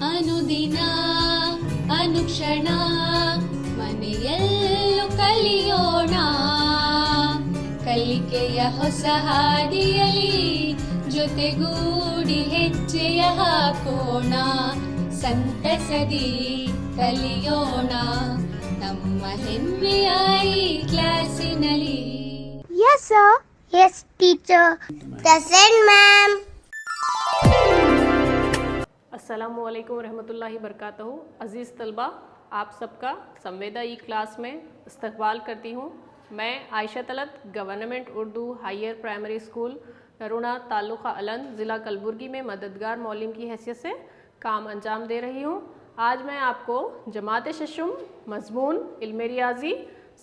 ಅನುದಿನ ಅನುಕ್ಷಣ ಮನೆಯಲ್ಲೂ ಕಲಿಯೋಣ, ಕಲಿಕೆಯ ಹೊಸ ಹಾದಿಯಲಿ ಜೊತೆಗೂಡಿ ಹೆಜ್ಜೆಯ ಹಾಕೋಣ, ಸಂತಸದಿ ಕಲಿಯೋಣ ನಮ್ಮ ಹೆಮ್ಮೆಯ ಈ ಕ್ಲಾಸಿನಲ್ಲಿ. Yes sir. Yes teacher. Present ma'am. अस्सलामुअलैकुम रहमतुल्लाहि बरकातहू। अज़ीज़ तलबा, आप सबका संवेदा ई क्लास में इस्तकबाल करती हूँ। मैं Ayesha Talat government Urdu higher primary school Naruna ताल्लुक़ा अलंद ज़िला कलबुर्गी में मददगार मौलिम की हैसियत से काम अंजाम दे रही हूँ। आज मैं आपको जमात शशुम मज़मून इल्म रियाज़ी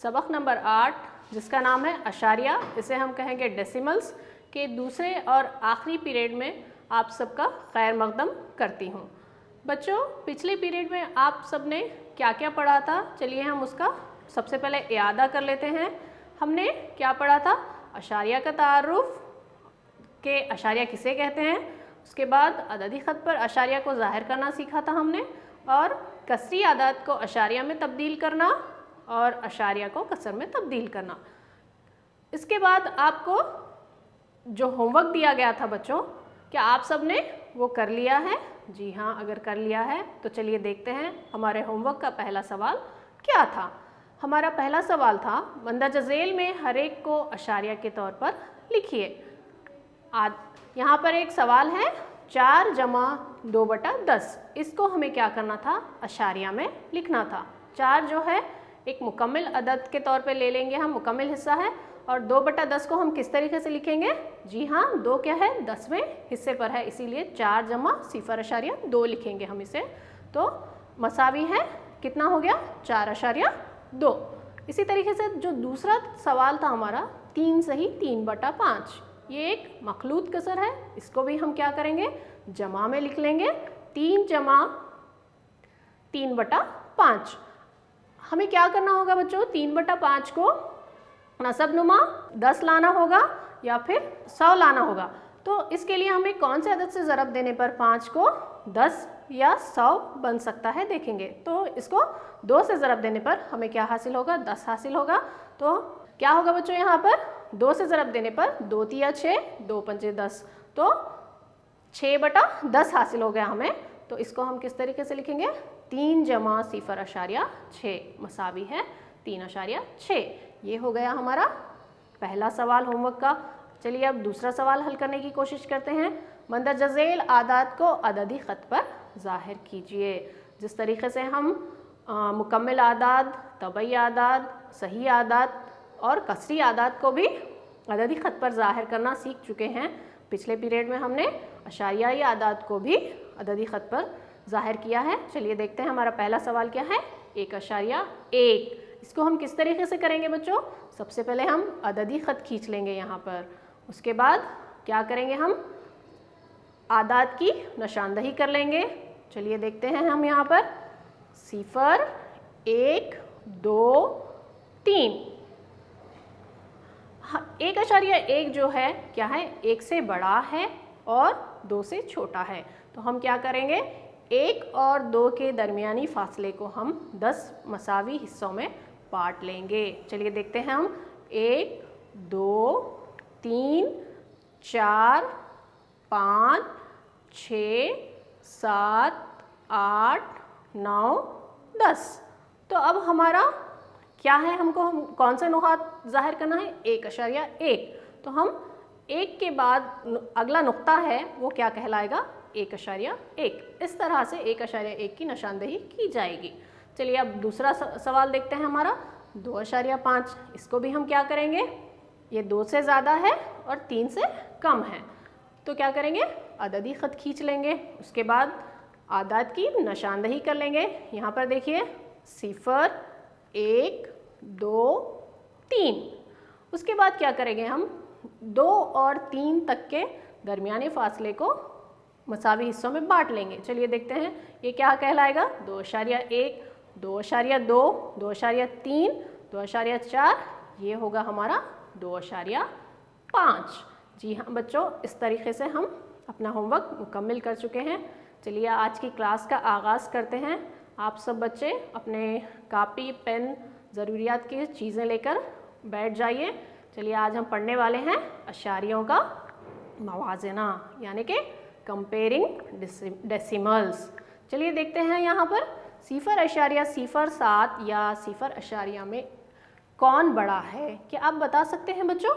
सबक नंबर 8 जिसका नाम है अशारिया, इसे हम कहेंगे डेसिमल्स, के दूसरे और आखिरी पीरियड में आप सबका खैर मकदम करती हूँ। बच्चों, पिछले पीरियड में आप सब ने क्या क्या पढ़ा था, चलिए हम उसका सबसे पहले इयादा कर लेते हैं। हमने क्या पढ़ा था? अशारिया का तारुफ, के अशारिया किसे कहते हैं, उसके बाद अददी ख़त पर अशारिया को ज़ाहिर करना सीखा था हमने, और कसरी आदात को अशारिया में तब्दील करना और अशारिया को कसर में तब्दील करना। इसके बाद आपको जो होमवर्क दिया गया था बच्चों, क्या आप सब ने वो कर लिया है? जी हाँ, अगर कर लिया है तो चलिए देखते हैं हमारे होमवर्क का पहला सवाल क्या था। हमारा पहला सवाल था, मंदरजा झेल में हर एक को अशारिया के तौर पर लिखिए। यहाँ पर एक सवाल है 4 जमा 2/10, इसको हमें क्या करना था? अशारिया में लिखना था। 4 जो है एक मुकम्मल अदद के तौर पे ले लेंगे, हम मुकम्मल हिस्सा है, और 2/10 को हम किस तरीके से लिखेंगे? जी हाँ, 2 क्या है? 10वें हिस्से पर है, इसीलिए 4 जमा 0.2 लिखेंगे हम इसे। तो मसावी है, कितना हो गया? 4.2। इसी तरीके से जो दूसरा सवाल था हमारा 3 सही 3/5, ये एक मखलूत कसर है, इसको भी हम क्या करेंगे? जमा में लिख लेंगे। 3 जमा 3/5। हमें क्या करना होगा बच्चों? 3/5 को नसबनुमा 10 लाना होगा या फिर 100 लाना होगा। तो इसके लिए हमें कौन से अदद से ज़रब देने पर 5 को 10 या 100 बन सकता है, देखेंगे। तो इसको 2 से ज़रब देने पर हमें क्या हासिल होगा? 10 हासिल होगा। तो क्या होगा बच्चों? यहाँ पर 2 से ज़रब देने पर 2 तिया 6, 2 पंजे 10, तो 6/10 हासिल हो गया हमें। तो इसको हम किस तरीके से लिखेंगे? 3 जमा 0.6 मसावी है 3.6। ये हो गया हमारा पहला सवाल होमवर्क का। चलिए अब दूसरा सवाल हल करने की कोशिश करते हैं। मंदरजा झेल आदात को अददी ख़त पर ज़ाहिर कीजिए। जिस तरीके से हम मुकम्मल आदात, तबई आदात, सही आदात और कसरी आदात को भी अददी ख़त पर ज़ाहिर करना सीख चुके हैं, पिछले पीरियड में हमने अशारियाई आदात को भी अददी ख़त पर ज़ाहिर किया है। चलिए देखते हैं हमारा पहला सवाल क्या है? 1.1। इसको हम किस तरीके से करेंगे बच्चों? सबसे पहले हम अददी ख़त खींच लेंगे यहाँ पर, उसके बाद क्या करेंगे? हम आदात की निशानदही कर लेंगे। चलिए देखते हैं हम यहाँ पर 0, 1, 2, 3। 1.1 जो है क्या है? 1 से बड़ा है और 2 से छोटा है। तो हम क्या करेंगे? 1 और 2 के दरमियानी फासले को हम 10 मसावी हिस्सों में बांट लेंगे। चलिए देखते हैं हम 1, 2, 3, 4, 5, 6, 7, 8, 9, 10। तो अब हमारा क्या है? हमको कौन सा नुक़ात ज़ाहिर करना है? 1.1। तो हम 1 के बाद अगला नुक्ता है वो क्या कहलाएगा? 1.1। इस तरह से 1.1 की निशानदही की जाएगी। चलिए अब दूसरा सवाल देखते हैं हमारा 2.5। इसको भी हम क्या करेंगे? ये 2 से ज़्यादा है और 3 से कम है, तो क्या करेंगे? अददी ख़त खींच लेंगे, उसके बाद आदात की निशानदही कर लेंगे। यहाँ पर देखिए 0, 1, 2, 3। उसके बाद क्या करेंगे? हम 2 और 3 तक के दरमियाने फासले को मसावी हिस्सों में बांट लेंगे। चलिए देखते हैं ये क्या कहलाएगा? 2.1, 2.2, 2.3, 2.4, ये होगा हमारा 2.5। जी हाँ बच्चों, इस तरीके से हम अपना होमवर्क मुकम्मल कर चुके हैं। चलिए आज की क्लास का आगाज़ करते हैं। आप सब बच्चे अपने कापी पेन ज़रूरियात की चीज़ें लेकर बैठ जाइए। चलिए आज हम पढ़ने वाले हैं अशारियों का मवाजना यानी कि कंपेयरिंग डेसिमल्स। चलिए देखते हैं यहाँ पर 0.07 या 0.0 में कौन बड़ा है। क्या आप बता सकते हैं बच्चों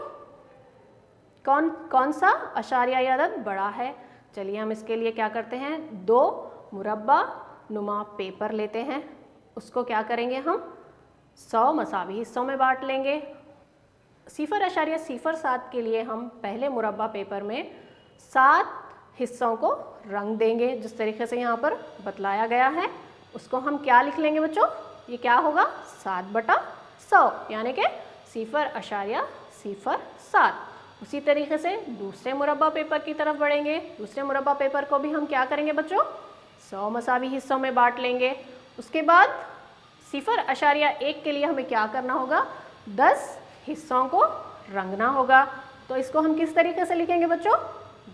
कौन सा अशारिया या अदद बड़ा है? चलिए हम इसके लिए क्या करते हैं, 2 मुरब्बा नुमा पेपर लेते हैं, उसको क्या करेंगे हम 100 मसावी हिस्सों में बांट लेंगे। 0.07 के लिए हम पहले मुरब्बा पेपर में 7 हिस्सों को रंग देंगे, जिस तरीके से यहाँ पर बतलाया गया है। उसको हम क्या लिख लेंगे बच्चों, ये क्या होगा 7/100 यानी कि 0.07। उसी तरीके से दूसरे मुरब्बा पेपर की तरफ बढ़ेंगे। दूसरे मुरब्बा पेपर को भी हम क्या करेंगे बच्चों 100 मसावी हिस्सों में बांट लेंगे। उसके बाद 0.1 के लिए हमें क्या करना होगा, 10 हिस्सों को रंगना होगा। तो इसको हम किस तरीके से लिखेंगे बच्चों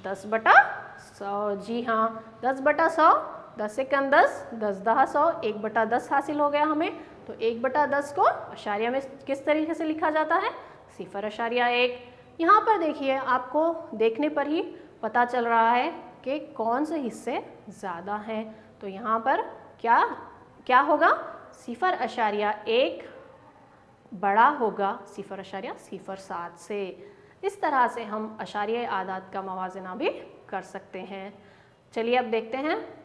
10/100। जी हाँ 10/100, 10 × 10, 10×10, 1/10 हासिल हो गया हमें। तो 1/10 को अशारिया में किस तरीके से लिखा जाता है 0.1। यहाँ पर देखिए आपको देखने पर ही पता चल रहा है कि कौन से हिस्से ज़्यादा हैं। तो यहाँ पर क्या होगा 0.1 बड़ा होगा 0.07 से। इस तरह से हम अशारिया आदाद का मवाजना भी कर सकते हैं। चलिए अब देखते हैं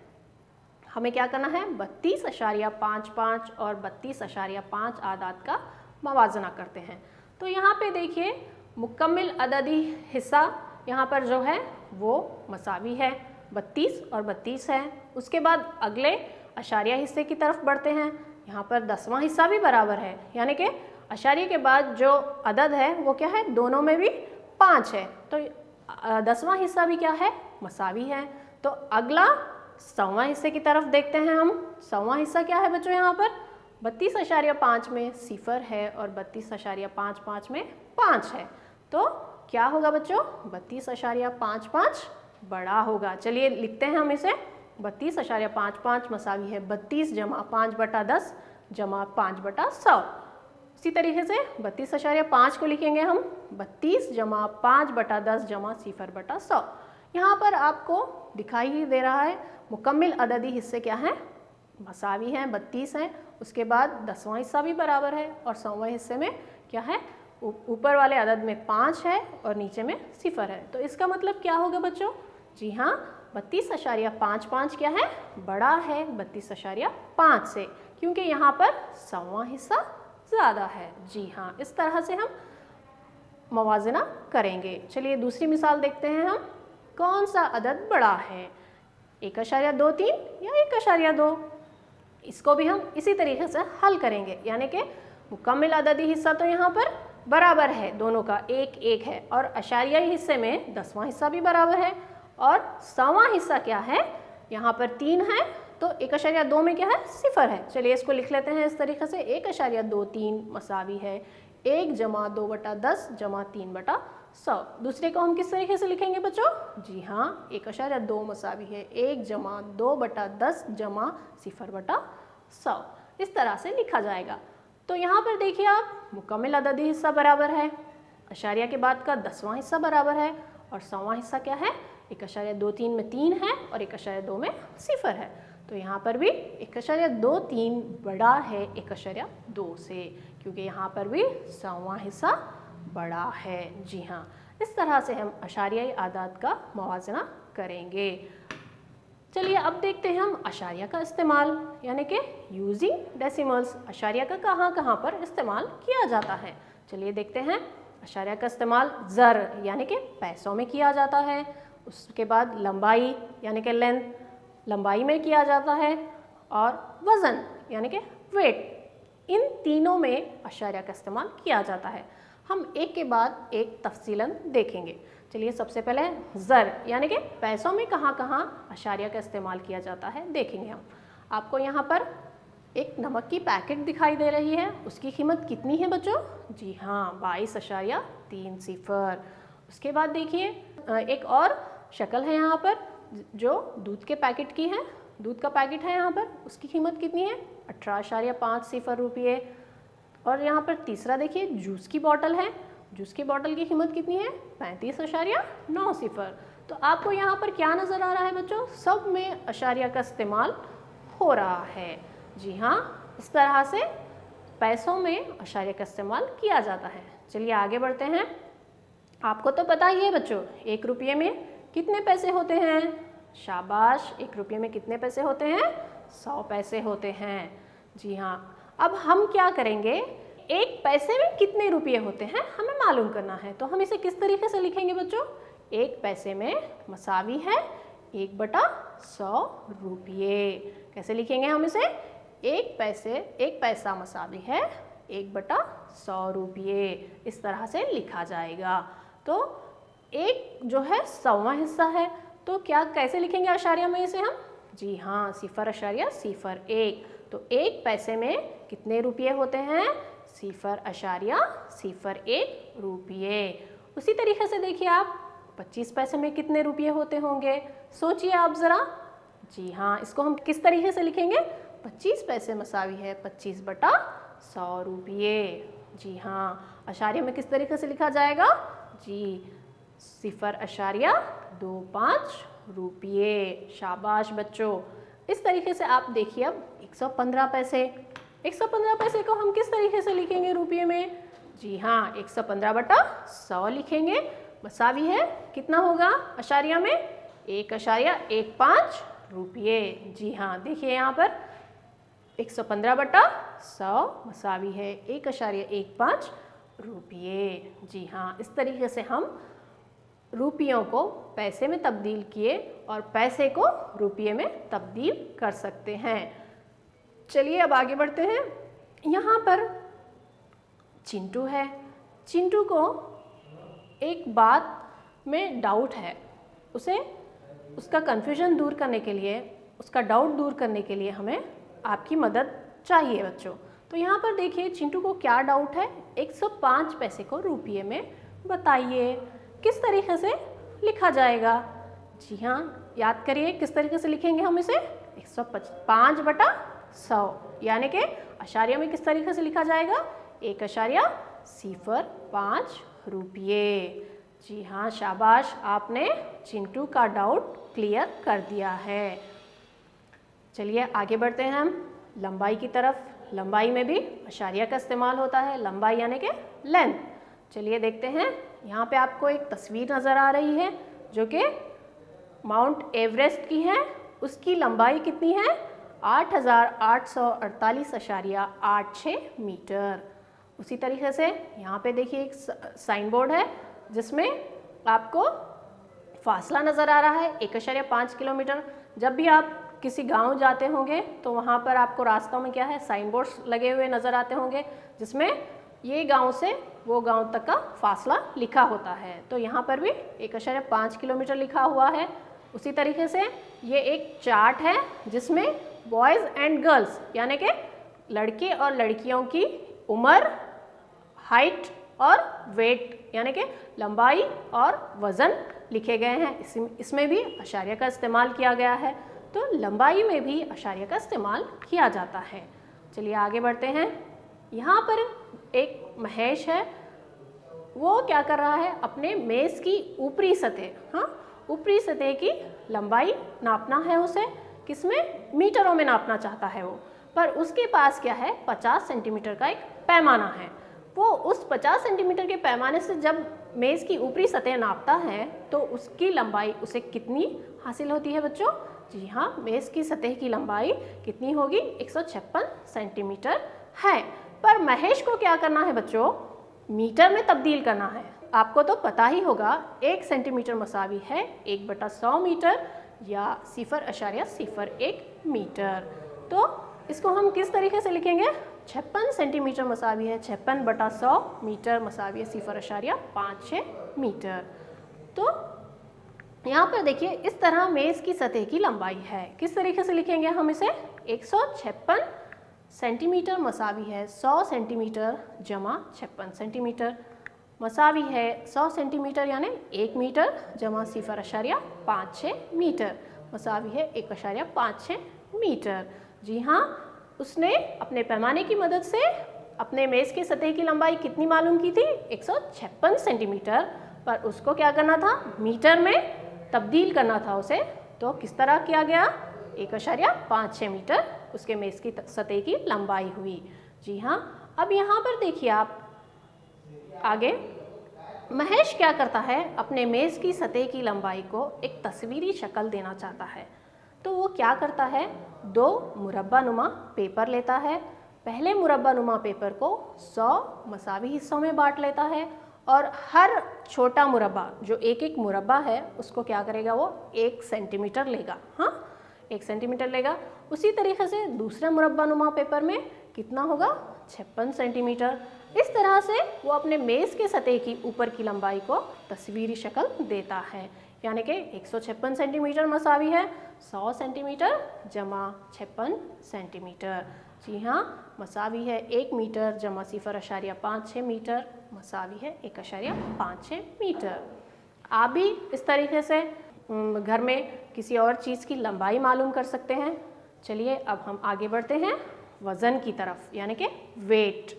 हमें क्या करना है, 32.55 और 32.5 आदाद का मवाजना करते हैं। तो यहाँ पे देखिए मुकम्मिल अददी हिस्सा यहाँ पर जो है वो मसावी है, 32 और 32 है। उसके बाद अगले अशारिया हिस्से की तरफ बढ़ते हैं। यहाँ पर 10वां हिस्सा भी बराबर है, यानी कि अशारिया के बाद जो अदद है वो क्या है, दोनों में भी 5 है। तो 10वां हिस्सा भी क्या है, मसावी है। तो अगला 100वां हिस्से की तरफ देखते हैं हम। 100वां हिस्सा क्या है बच्चों, यहाँ पर 32.5 में 0 है और 32.55 में 5 है। तो क्या होगा बच्चों 32.55 बड़ा होगा। चलिए लिखते हैं हम इसे, 32.55 मसावी है 32 × 5/10 × 5/100। इसी तरीके से 32.5 को लिखेंगे हम 32 × 5/10 × 0/100। यहाँ पर आपको दिखाई ही दे रहा है मुकम्मिल अददी हिस्से क्या हैं, मसावी हैं, 32 हैं। उसके बाद 10वां हिस्सा भी बराबर है और 100वें हिस्से में क्या है, ऊपर वाले अदद में 5 है और नीचे में 0 है। तो इसका मतलब क्या होगा बच्चों, जी हाँ 32.55 क्या है, बड़ा है 32.5 से, क्योंकि यहाँ पर 100वां हिस्सा ज़्यादा है। जी हाँ इस तरह से हम मवाजना करेंगे। चलिए दूसरी मिसाल देखते हैं हम, कौन सा अदद बड़ा है, 1.23 या 1.2। इसको भी हम इसी तरीके से हल करेंगे, यानी कि मुकम्मिल अददी हिस्सा तो यहाँ पर बराबर है, दोनों का 1-1 है, और अशारियाई हिस्से में 10वां हिस्सा भी बराबर है और 100वां हिस्सा क्या है, यहाँ पर 3 है। तो 1.2 में क्या है, 0 है। चलिए इसको लिख लेते हैं इस तरीके से, 1.23 मसावी है 1 × 2/10 × 3/100। दूसरे को हम किस तरीके से लिखेंगे बच्चों, जी हाँ 1.2 मसावी है 1 × 2/10 × 0/100। इस तरह से लिखा जाएगा। तो यहाँ पर देखिए आप मुकम्मिल अददी हिस्सा बराबर है, अशारिया के बाद का 10वां हिस्सा बराबर है और 100वां हिस्सा क्या है, 1.23 में 3 है और 1.2 में 0 है। तो यहाँ पर भी 1.23 बड़ा है 1.2 से, क्योंकि यहाँ पर भी 100वां हिस्सा बड़ा है। जी हाँ इस तरह से हम अशारियाई आदाद का मवाजना करेंगे। चलिए अब देखते हैं हम अशारिया का इस्तेमाल, यानी कि यूजिंग डेसिमल्स। अशारिया का कहाँ कहाँ पर इस्तेमाल किया जाता है, चलिए देखते हैं। अशारिया का इस्तेमाल ज़र यानी कि पैसों में किया जाता है। उसके बाद लंबाई यानी कि लेंथ, लंबाई में किया जाता है, और वज़न यानी कि वेट, इन तीनों में अशारिया का इस्तेमाल किया जाता है। हम एक के बाद एक तफसीलन देखेंगे। चलिए सबसे पहले ज़र यानी कि पैसों में कहाँ कहाँ अशारिया का इस्तेमाल किया जाता है देखेंगे हम। आपको यहाँ पर एक नमक की पैकेट दिखाई दे रही है, उसकी कीमत कितनी है बच्चों, जी हाँ 22.30। उसके बाद देखिए एक और शक्ल है यहाँ पर जो दूध के पैकेट की है, दूध का पैकेट है यहाँ पर, उसकी कीमत कितनी है 18.50 रुपये। और यहाँ पर तीसरा देखिए जूस की बॉटल है, जूस की बॉटल की कीमत कितनी है 35.90। तो आपको यहाँ पर क्या नज़र आ रहा है बच्चों, सब में अशारिया का इस्तेमाल हो रहा है। जी हाँ, इस तरह से पैसों में अशारिया का इस्तेमाल किया जाता है। चलिए आगे बढ़ते हैं। आपको तो पता ही है बच्चों 1 रुपये में कितने पैसे होते हैं, शाबाश, 1 रुपये में कितने पैसे होते हैं 100 पैसे होते हैं। जी हाँ, अब हम क्या करेंगे, 1 पैसे में कितने रुपये होते हैं हमें मालूम करना है। तो हम इसे किस तरीके से लिखेंगे बच्चों, 1 पैसे में मसावी है 1/100 रुपये। कैसे लिखेंगे हम इसे, 1 पैसा मसावी है 1/100 रुपये, इस तरह से लिखा जाएगा। तो 1 जो है 100वां हिस्सा है, तो क्या कैसे लिखेंगे अशारिया में इसे हम, जी हाँ 0.01। तो 1 पैसे में कितने रुपये होते हैं 0.01 रुपये। उसी तरीके से देखिए आप 25 पैसे में कितने रुपये होते होंगे, सोचिए आप ज़रा। जी हाँ, इसको हम किस तरीके से लिखेंगे, 25 पैसे मसावी है 25/100 रुपये। जी हाँ, अशारिया में किस तरीके से लिखा जाएगा, जी 0.25 रुपये। शाबाश बच्चों। इस तरीके से आप देखिए अब 115 पैसे, 115 पैसे को हम किस तरीके से लिखेंगे रुपये में, जी हाँ 115/100 लिखेंगे। मसावी है कितना होगा अशारिया में 1.15 रुपये। जी हाँ, देखिए यहाँ पर 115/100 मसावी है 1.15 रुपये। जी हाँ, इस तरीके से हम रुपयों को पैसे में तब्दील किए और पैसे को रुपये में तब्दील कर सकते हैं। चलिए अब आगे बढ़ते हैं। यहाँ पर चिंटू है, चिंटू को एक बात में डाउट है, उसे उसका कन्फ्यूजन दूर करने के लिए, उसका डाउट दूर करने के लिए हमें आपकी मदद चाहिए बच्चों। तो यहाँ पर देखिए चिंटू को क्या डाउट है, 105 पैसे को रुपये में बताइए, किस तरीके से लिखा जाएगा। जी हाँ, याद करिए किस तरीके से लिखेंगे हम इसे, 105/100, यानी कि अशारिया में किस तरीके से लिखा जाएगा 1.05 रुपये। जी हाँ, शाबाश, आपने चिंटू का डाउट क्लियर कर दिया है। चलिए आगे बढ़ते हैं हम लंबाई की तरफ। लंबाई में भी अशारिया का इस्तेमाल होता है, लंबाई यानी कि लेंथ। चलिए देखते हैं, यहाँ पे आपको एक तस्वीर नज़र आ रही है जो कि माउंट एवरेस्ट की है। उसकी लंबाई कितनी है 8,848.86 मीटर। उसी तरीके से यहाँ पे देखिए एक साइन बोर्ड है जिसमें आपको फासला नज़र आ रहा है 1.5 किलोमीटर। जब भी आप किसी गांव जाते होंगे तो वहाँ पर आपको रास्तों में क्या है साइन बोर्ड्स लगे हुए नज़र आते होंगे जिसमें ये गांव से वो गांव तक का फासला लिखा होता है। तो यहाँ पर भी 1.5 किलोमीटर लिखा हुआ है। उसी तरीके से ये एक चार्ट है जिसमें बॉयज़ एंड गर्ल्स यानी कि लड़के और लड़कियों की उम्र, हाइट और वेट यानी कि लंबाई और वज़न लिखे गए हैं। इसमें भी अशारिया का इस्तेमाल किया गया है। तो लंबाई में भी अशारिया का इस्तेमाल किया जाता है। चलिए आगे बढ़ते हैं। यहाँ पर एक महेश है, वो क्या कर रहा है, अपने मेज़ की ऊपरी सतह, हाँ ऊपरी सतह की लंबाई नापना है उसे, किसमें, मीटरों में नापना चाहता है वो। पर उसके पास क्या है 50 सेंटीमीटर का एक पैमाना है। वो उस 50 सेंटीमीटर के पैमाने से जब मेज़ की ऊपरी सतह नापता है तो उसकी लंबाई उसे कितनी हासिल होती है बच्चों, जी हाँ मेज़ की सतह की लंबाई कितनी होगी 156 सेंटीमीटर है। पर महेश को क्या करना है बच्चों, मीटर में तब्दील करना है। आपको तो पता ही होगा 1 सेंटीमीटर मसावी है 1/100 मीटर या 0.01 मीटर। तो इसको हम किस तरीके से लिखेंगे, 56 सेंटीमीटर मसावी है 56/100 मीटर मसावी है 0.56 मीटर। तो यहाँ पर देखिए इस तरह मेज़ की सतह की लंबाई है। किस तरीके से लिखेंगे हम इसे, 156 सेंटीमीटर मसावी है 100 सेंटीमीटर जमा 56 सेंटीमीटर। मसावी है 100 सेंटीमीटर यानी 1 मीटर जमा 0.56 मीटर, मसावी है 1.56 मीटर। जी हाँ, उसने अपने पैमाने की मदद से अपने मेज़ की सतह की लंबाई कितनी मालूम की थी? 156 सेंटीमीटर, पर उसको क्या करना था? मीटर में तब्दील करना था उसे। तो किस तरह किया गया? 1.56 मीटर उसके मेज़ की सतह की लंबाई हुई। जी हाँ, अब यहाँ पर देखिए आप आगे, महेश क्या करता है? अपने मेज़ की सतह की लंबाई को एक तस्वीरी शक्ल देना चाहता है। तो वो क्या करता है? 2 मुरब्बानुमा पेपर लेता है। पहले मुरब्बानुमा पेपर को 100 मसावी हिस्सों में बांट लेता है और हर छोटा मुरब्बा, जो एक एक मुरब्बा है, उसको क्या करेगा? वो 1 सेंटीमीटर लेगा। हाँ, 1 सेंटीमीटर लेगा। उसी तरीके से दूसरे मुरब्बानुमा पेपर में कितना होगा? 56 सेंटीमीटर। इस तरह से वो अपने मेज़ के सतह की ऊपर की लंबाई को तस्वीरी शक्ल देता है, यानी कि 156 सेंटीमीटर मसावी है 100 सेंटीमीटर जमा 56 सेंटीमीटर। जी हाँ, मसावी है 1 मीटर जमा 0.56 मीटर, मसावी है 1.56 मीटर। आप भी इस तरीके से घर में किसी और चीज़ की लंबाई मालूम कर सकते हैं। चलिए अब हम आगे बढ़ते हैं वज़न की तरफ, यानी कि वेट।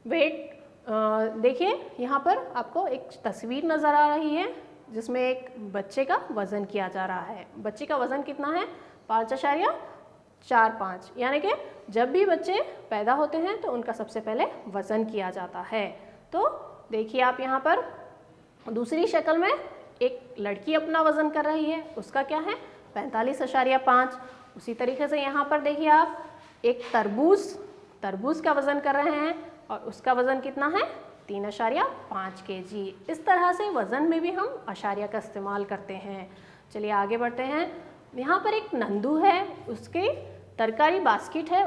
देखिए यहाँ पर आपको एक तस्वीर नज़र आ रही है जिसमें एक बच्चे का वज़न किया जा रहा है। बच्चे का वज़न कितना है? 5.45, यानी कि जब भी बच्चे पैदा होते हैं तो उनका सबसे पहले वज़न किया जाता है। तो देखिए आप यहाँ पर दूसरी शक्ल में एक लड़की अपना वज़न कर रही है, उसका क्या है? 45.5। उसी तरीके से यहाँ पर देखिए आप एक तरबूज का वज़न कर रहे हैं और उसका वज़न कितना है? 3.5 kg। इस तरह से वज़न में भी हम अशारिया का इस्तेमाल करते हैं। चलिए आगे बढ़ते हैं। यहाँ पर एक नंदू है, उसके तरकारी बास्केट है,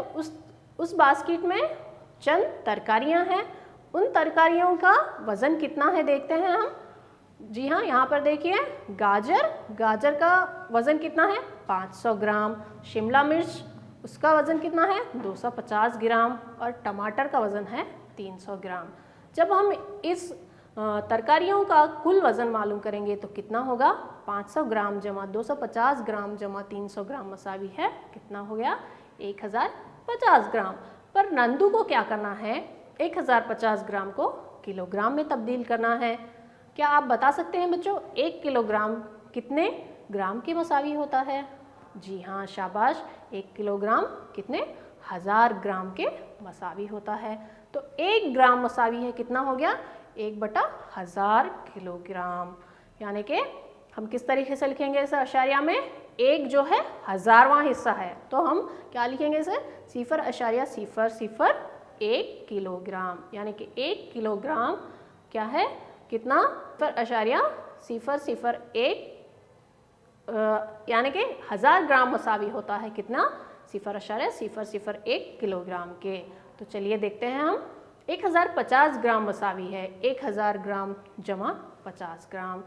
उस बास्केट में चंद तरकारियाँ हैं। उन तरकारियों का वज़न कितना है देखते हैं हम। जी हाँ, यहाँ पर देखिए गाजर का वज़न कितना है? 500 ग्राम। शिमला मिर्च, उसका वज़न कितना है? 250 ग्राम। और टमाटर का वज़न है 300 ग्राम। जब हम इस तरकारियों का कुल वज़न मालूम करेंगे तो कितना होगा? 500 ग्राम जमा 250 ग्राम जमा 300 ग्राम मसावी है कितना हो गया? 1050 ग्राम। पर नंदू को क्या करना है? 1050 ग्राम को किलोग्राम में तब्दील करना है। क्या आप बता सकते हैं बच्चों 1 किलोग्राम कितने ग्राम के मसावी होता है? जी हाँ, शाबाश। 1 किलोग्राम कितने? 1000 ग्राम के मसावी होता है। तो 1 ग्राम मसावी है कितना हो गया? 1/1000 किलोग्राम। यानी कि हम किस तरीके से लिखेंगे इसे अशारिया में? 1 जो है 1000वां हिस्सा है, तो हम क्या लिखेंगे इसे? 0.001 किलोग्राम। यानी कि 1 किलोग्राम क्या है? कितना? 0.001 यानी कि 1000 ग्राम मसावी होता है कितना? 0.001 किलोग्राम के। तो चलिए देखते हैं हम। 1050 ग्राम मसावी है 1000 ग्राम जमा 50 ग्राम।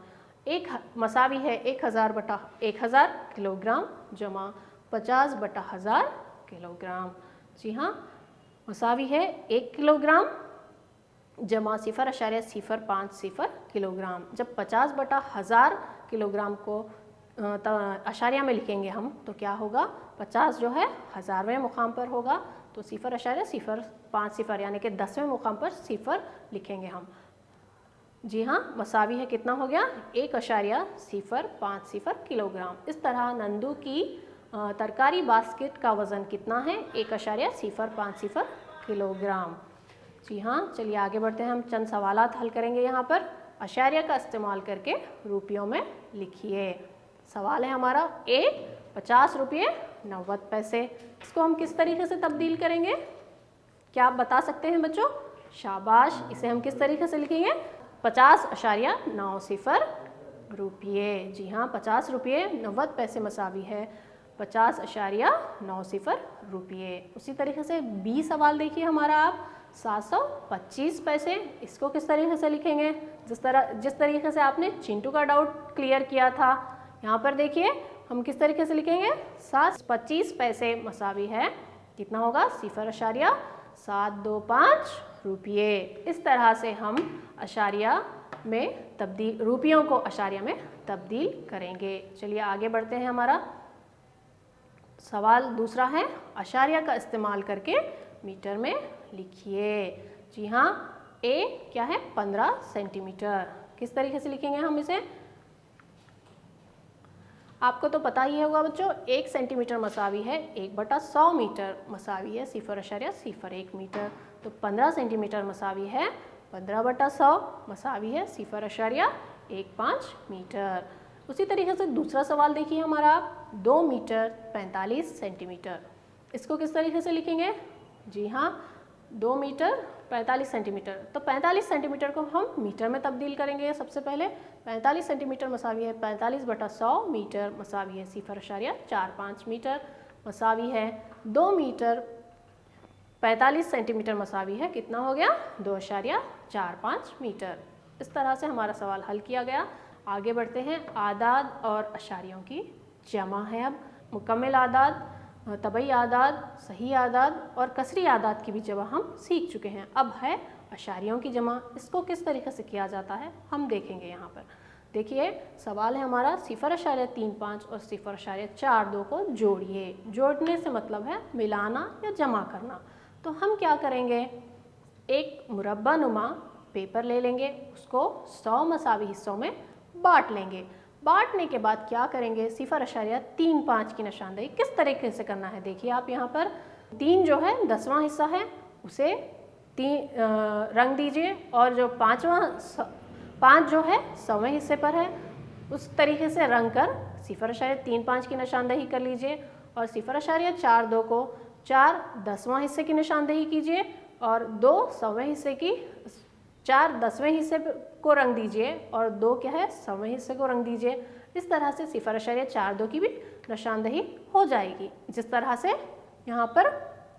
एक मसावी है 1000/1000 किलोग्राम जमा 50/1000 किलोग्राम। जी हाँ, मसावी है 1 किलोग्राम जमा 0.050 किलोग्राम। जब 50/1000 किलोग्राम को अशारिया में लिखेंगे हम तो क्या होगा? 50 जो है 1000वें मुकाम पर होगा, तो 0.050 यानी कि 10वें मुकाम पर 0 लिखेंगे हम। जी हाँ, मसावी है कितना हो गया? 1.050 किलोग्राम। इस तरह नंदू की तरकारी बास्केट का वज़न कितना है? 1.050 किलोग्राम। जी हाँ, चलिए आगे बढ़ते हैं। हम चंद सवालात हल करेंगे यहाँ पर। अशारिया का इस्तेमाल करके रुपयों में लिखिए। सवाल है हमारा 50 रुपये 90 पैसे। इसको हम किस तरीके से तब्दील करेंगे? क्या आप बता सकते हैं बच्चों? शाबाश। इसे हम किस तरीके से लिखेंगे? 50.90 रुपये। जी हाँ, 50 रुपये 90 पैसे मसावी है 50.90 रुपये। उसी तरीके से 20 सवाल देखिए हमारा आप 725 पैसे। इसको किस तरीके से लिखेंगे? जिस तरीके से आपने चिंटू का डाउट क्लियर किया था, यहाँ पर देखिए हम किस तरीके से लिखेंगे? 725 पैसे मसावी है कितना होगा? 0.725 रुपये। इस तरह से हम अशारिया में तब्दील, रुपयों को अशारिया में तब्दील करेंगे। चलिए आगे बढ़ते हैं। हमारा सवाल दूसरा है, अशारिया का इस्तेमाल करके मीटर में लिखिए। जी हाँ, ए क्या है 15 सेंटीमीटर। किस तरीके से लिखेंगे हम इसे? आपको तो पता ही होगा बच्चों, 1 सेंटीमीटर मसावी है 1/100 मीटर मसावी है 0.01 मीटर। तो 15 सेंटीमीटर मसावी है 15/100 मसावी है 0.15 मीटर। उसी तरीके से दूसरा सवाल देखिए हमारा, 2 मीटर 45 सेंटीमीटर। इसको किस तरीके से लिखेंगे? जी हाँ, 2 मीटर 45 सेंटीमीटर। तो 45 सेंटीमीटर को हम मीटर में तब्दील करेंगे। सबसे पहले 45 सेंटीमीटर मसावी है 45/100 मीटर मसावी है 0.45 मीटर मसावी है 2 मीटर 45 सेंटीमीटर मसावी है कितना हो गया 2.45 मीटर। इस तरह से हमारा सवाल हल किया गया। आगे बढ़ते हैं। आदाद और अशारियों की जमा है। अब मुकम्मल आदाद, तबई आदाद, सही आदाद और कसरी आदाद की भी जमा हम सीख चुके हैं। अब है अशारियों की जमा। इसको किस तरीके से किया जाता है हम देखेंगे। यहाँ पर देखिए सवाल है हमारा 0.35 और 0.42 को जोड़िए। जोड़ने से मतलब है मिलाना या जमा करना। तो हम क्या करेंगे, एक मुरब्बा नुमा पेपर ले लेंगे, उसको 100 मसावी हिस्सों में बांट लेंगे। बांटने के बाद क्या करेंगे, 0.35 की निशानदेही किस तरीके से करना है देखिए आप। यहाँ पर 3 जो है 10वां हिस्सा है उसे रंग दीजिए, और जो 5 जो है 100वें हिस्से पर है उस तरीके से रंग कर 0.35 की निशानदेही कर लीजिए। और 0.42 को 4 10वां हिस्से की निशानदेही कीजिए और 2 100वें हिस्से की, 4 10वें हिस्से को रंग दीजिए और 2 क्या है 100वें हिस्से को रंग दीजिए। इस तरह से 0.42 की भी निशानदेही हो जाएगी, जिस तरह से यहाँ पर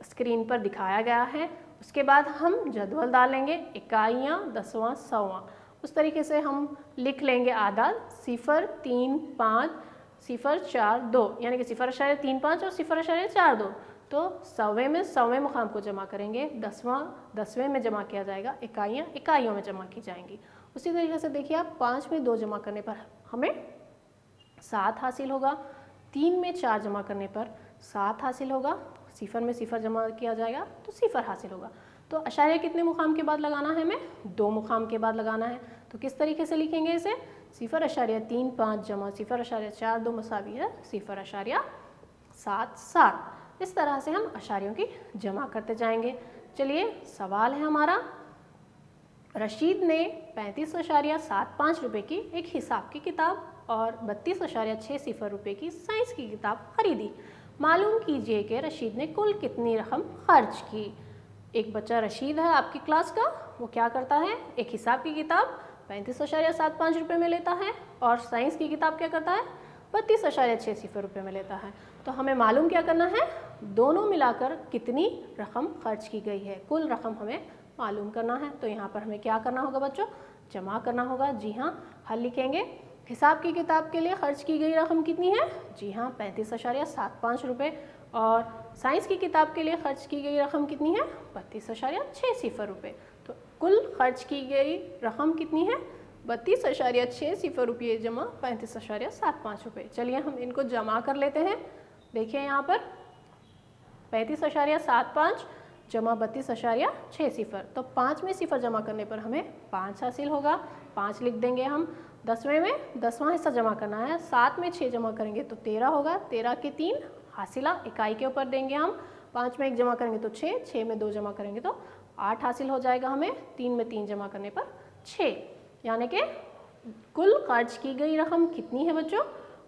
स्क्रीन पर दिखाया गया है। उसके बाद हम जदवल डालेंगे, इकाइयाँ, दसवां, सौवां। उस तरीके से हम लिख लेंगे आदाद 0, 3, 5, 0, 4, 2, यानी कि 0.35 और 0.42। तो 100वें में 100वें मुकाम को जमा करेंगे, 10वें में जमा किया जाएगा, इकाइयाँ इकाइयों में जमा की जाएंगी। उसी तरीके से देखिए आप 5 में 2 जमा करने पर हमें 7 हासिल होगा, 3 में 4 जमा करने पर 7 हासिल होगा, 0 में 0 जमा किया जाएगा तो 0 हासिल होगा। तो अशारिया कितने मुकाम के बाद लगाना है, हमें 2 मुकाम के बाद लगाना है। तो किस तरीके से लिखेंगे इसे, 0.35 जमा 0.42 मसावी है 0.77। इस तरह से हम अशारियों की जमा करते जाएंगे। चलिए सवाल है हमारा, रशीद ने 35.75 रुपये की एक हिसाब की किताब और 32.60 रुपये की साइंस की किताब खरीदी। मालूम कीजिए कि रशीद ने कुल कितनी रकम खर्च की। एक बच्चा रशीद है आपकी क्लास का, वो क्या करता है, एक हिसाब की किताब 35.75 रुपये में लेता है और साइंस की किताब क्या करता है 32.60 रुपये में लेता है। तो हमें मालूम क्या करना है, दोनों मिलाकर कितनी रकम खर्च की गई है, कुल रकम हमें मालूम करना है। तो यहाँ पर हमें क्या करना होगा बच्चों, जमा करना होगा। जी हाँ, हल लिखेंगे। हिसाब की किताब के लिए खर्च की गई रकम कितनी है, जी हाँ 35.75 रुपये, और साइंस की किताब के लिए खर्च की गई रकम कितनी है 32.60 रुपये। तो कुल खर्च की गई रकम कितनी है 32.60 रुपये जमा 35.75 रुपये। चलिए हम इनको जमा कर लेते हैं। देखिए यहाँ पर 35.75 जमा 32.60, तो 5 में 0 जमा करने पर हमें 5 हासिल होगा, 5 लिख देंगे हम। 10वें में 10वां हिस्सा जमा करना है, 7 में 6 जमा करेंगे तो 13 होगा, 13 के 3 हासिला इकाई के ऊपर देंगे हम। 5 में 1 जमा करेंगे तो 6, 6 में 2 जमा करेंगे तो 8 हासिल हो जाएगा हमें। 3 में 3 जमा करने पर 6, यानी कि कुल खर्च की गई रकम कितनी है बच्चों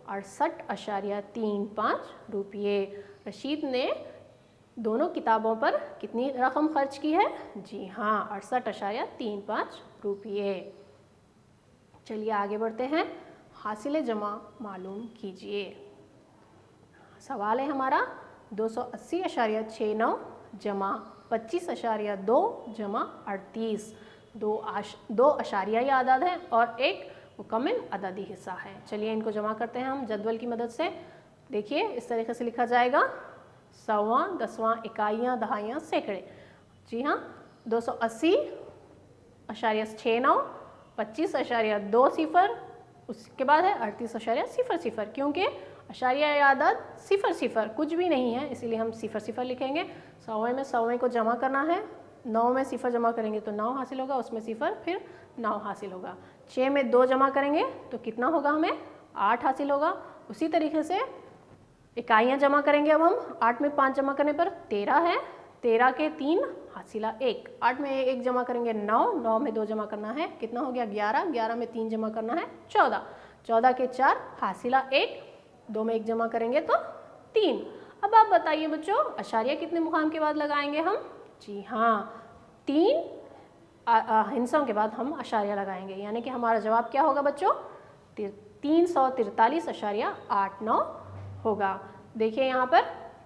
68.35 रुपये। रशीद ने दोनों किताबों पर कितनी रकम खर्च की है, जी हाँ 68.35 रुपये। चलिए आगे बढ़ते हैं। हासिल जमा मालूम कीजिए। सवाल है हमारा 280.69 जमा 25.2 जमा 38। दो अशारियाई आदाद है और एक मुकम्मल अददी हिस्सा है। चलिए इनको जमा करते हैं हम जदवल की मदद से। देखिए इस तरीके से लिखा जाएगा, 100वां, 10वां, इकाइयाँ, दहाइयाँ, सैकड़े। जी हाँ, 280.69, 25.20, उसके बाद है 38.00, क्योंकि अशारिया आदाद 0 कुछ भी नहीं है, इसीलिए हम 0 लिखेंगे। 100 में 100 को जमा करना है, 9 में 0 जमा करेंगे तो 9 हासिल होगा, उसमें 0 फिर 9 हासिल होगा। 6 में 2 जमा करेंगे तो कितना होगा, हमें 8 हासिल होगा। उसी तरीके से इकाइयाँ जमा करेंगे अब हम। 8 में 5 जमा करने पर 13 है, 13 के 3 हासिला 1। 8 में 1 जमा करेंगे 9, 9 में 2 जमा करना है, कितना हो गया 11, 11 में 3 जमा करना है 14, 14 के 4 हासिला 1, 2 में 1 जमा करेंगे तो 3। अब आप बताइए बच्चों, अशारिया कितने मुकाम के बाद लगाएंगे हम? जी हाँ, 3 हिस्सों के बाद हम अशारिया लगाएंगे, यानी कि हमारा जवाब क्या होगा बच्चों? 343.89 होगा। देखिए यहाँ पर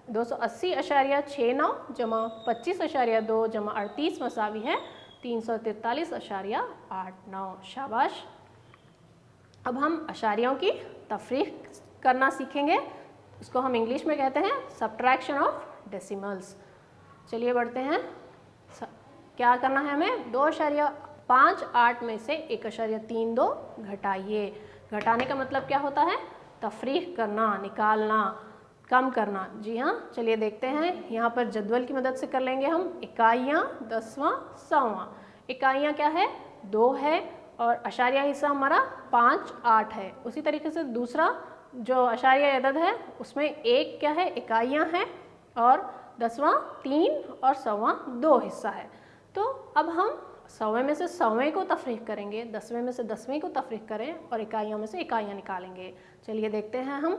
280.69 जमा 25.2 जमा 38 मसावी है 343.89। शाबाश। अब हम अशारियों की तफरीक करना सीखेंगे, उसको हम इंग्लिश में कहते हैं सब्ट्रैक्शन ऑफ डेसिमल्स। चलिए बढ़ते हैं। क्या करना है हमें? 2.58 में से 1.32 घटाइए। घटाने का मतलब क्या होता है? तफरीक करना, निकालना, कम करना। जी हाँ, चलिए देखते हैं। यहाँ पर जदवल की मदद से कर लेंगे हम। इकाइयाँ, दसवां, सौवां। इकाइयाँ क्या है? 2 है और अशारिया हिस्सा हमारा 5, 8 है। उसी तरीके से दूसरा जो अशारिया अदद है उसमें 1 क्या है? इकाइयाँ हैं और दसवां 3 और सौवां 2 हिस्सा है। तो अब हम 100वें में से 100वें को तफरीक करेंगे, 10वें में से 10वें को तफरीक करें और इकाइयों में से इकाइयाँ निकालेंगे। चलिए देखते हैं हम।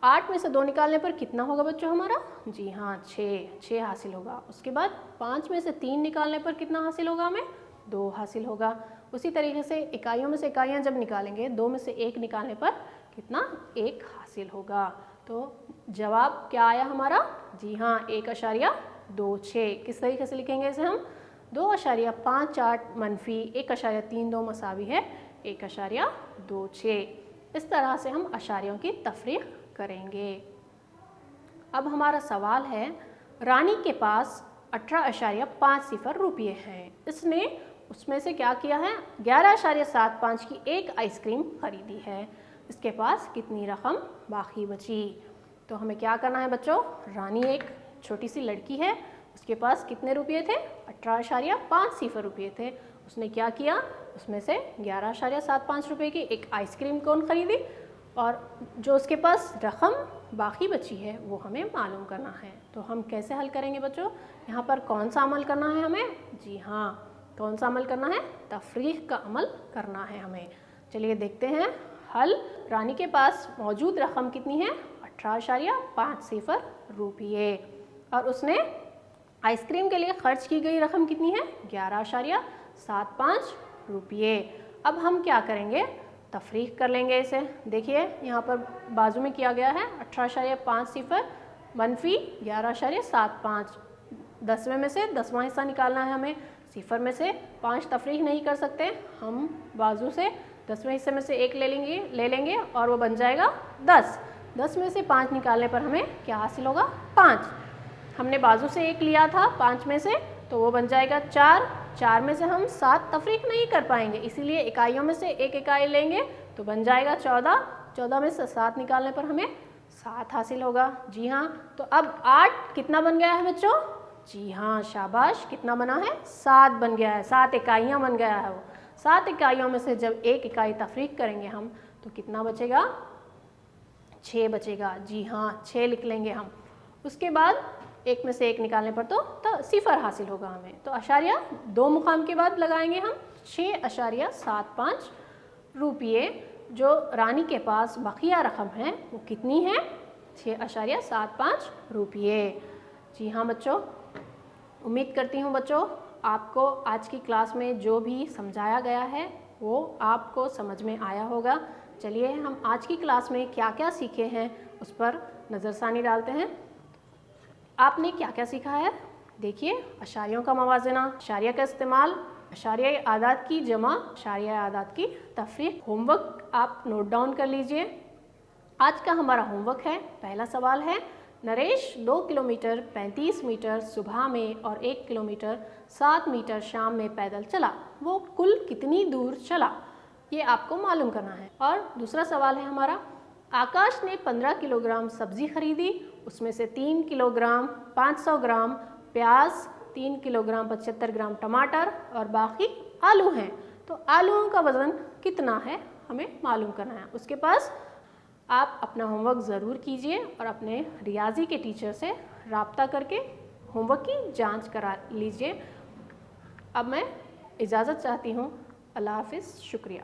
8 में से 2 निकालने पर कितना होगा बच्चों हमारा? जी हाँ, 6 हासिल होगा। उसके बाद 5 में से 3 निकालने पर कितना हासिल होगा हमें? 2 हासिल होगा। उसी तरीके से इकाइयों में से इकाइयाँ जब निकालेंगे, 2 में से 1 निकालने पर कितना? 1 हासिल होगा। तो जवाब क्या आया हमारा? जी हाँ, 1.26। किस तरीके से लिखेंगे इसे हम? 2.58 मनफी 1.32 मसावी है 1.26। इस तरह से हम अशारियों की तफरीक करेंगे। अब हमारा सवाल है, रानी के पास 18.50 रुपये हैं। इसने उसमें से क्या किया है? 11.75 की एक आइसक्रीम खरीदी है। इसके पास कितनी रकम बाकी बची? तो हमें क्या करना है बच्चों? रानी एक छोटी सी लड़की है, उसके पास कितने रुपये थे? 18.50 रुपये थे। उसने क्या किया? उसमें से 11.75 रुपये की एक आइसक्रीम कौन खरीदी और जो उसके पास रकम बाकी बची है वो हमें मालूम करना है। तो हम कैसे हल करेंगे बच्चों? यहाँ पर कौन सा अमल करना है हमें? जी हाँ, कौन सा अमल करना है? तफरीक का अमल करना है हमें। चलिए देखते हैं हल। रानी के पास मौजूद रकम कितनी है? 18.50 रुपये और उसने आइसक्रीम के लिए खर्च की गई रकम कितनी है? 11.75 रुपये। अब हम क्या करेंगे? तफरीक कर लेंगे इसे। देखिए यहाँ पर बाजू में किया गया है 18.50 मनफी 11.75। 10वें में से 10वां हिस्सा निकालना है हमें। 0 में से 5 तफरीक नहीं कर सकते, हम बाजू से 10वें हिस्से में से 1 ले लेंगे और वो बन जाएगा 10। 10 में से 5 निकालने पर हमें क्या हासिल होगा? 5। हमने बाजू से 1 लिया था 5 में से, तो वो बन जाएगा 4। 4 में से हम 7 तफरीक नहीं कर पाएंगे, इसीलिए इकाइयों में से 1 इकाई लेंगे तो बन जाएगा 14। 14 में से 7 निकालने पर हमें 7 हासिल होगा। जी हाँ, तो अब 8 कितना बन गया है बच्चों? जी हाँ, शाबाश। कितना बना है? 7 बन गया है। 7 इकाइयाँ बन गया है वो। 7 इकाइयों में से जब 1 इकाई तफरीक करेंगे हम तो कितना बचेगा? 6 बचेगा। जी हाँ, 6 लिख लेंगे हम। उसके बाद 1 में से 1 निकालने पर तो 0 हासिल होगा हमें। तो अशारिया 2 मुकाम के बाद लगाएंगे हम। 6.75 रुपये जो रानी के पास बकिया रकम है वो कितनी है? 6.75 रुपये। जी हाँ बच्चों, उम्मीद करती हूँ बच्चों आपको आज की क्लास में जो भी समझाया गया है वो आपको समझ में आया होगा। चलिए हम आज की क्लास में क्या क्या सीखे हैं उस पर नज़रसानी डालते हैं। आपने क्या क्या सीखा है? देखिए, अशारियों का मवाजना, अशारिया का इस्तेमाल, अशारिया आदाद की जमा, अशारिया आदाद की तफरीक। होमवर्क आप नोट डाउन कर लीजिए। आज का हमारा होमवर्क है, पहला सवाल है, नरेश 2 किलोमीटर 35 मीटर सुबह में और 1 किलोमीटर 7 मीटर शाम में पैदल चला। वो कुल कितनी दूर चला, ये आपको मालूम करना है। और दूसरा सवाल है हमारा, आकाश ने 15 किलोग्राम सब्जी खरीदी, उसमें से 3 किलोग्राम 500 ग्राम प्याज, 3 किलोग्राम 75 ग्राम टमाटर और बाकी आलू हैं। तो आलूओं का वज़न कितना है हमें मालूम करना है। उसके पास आप अपना होमवर्क ज़रूर कीजिए और अपने रियाजी के टीचर से राब्ता करके होमवर्क की जांच करा लीजिए। अब मैं इजाज़त चाहती हूँ। अल्लाह हाफ़िज़, शुक्रिया।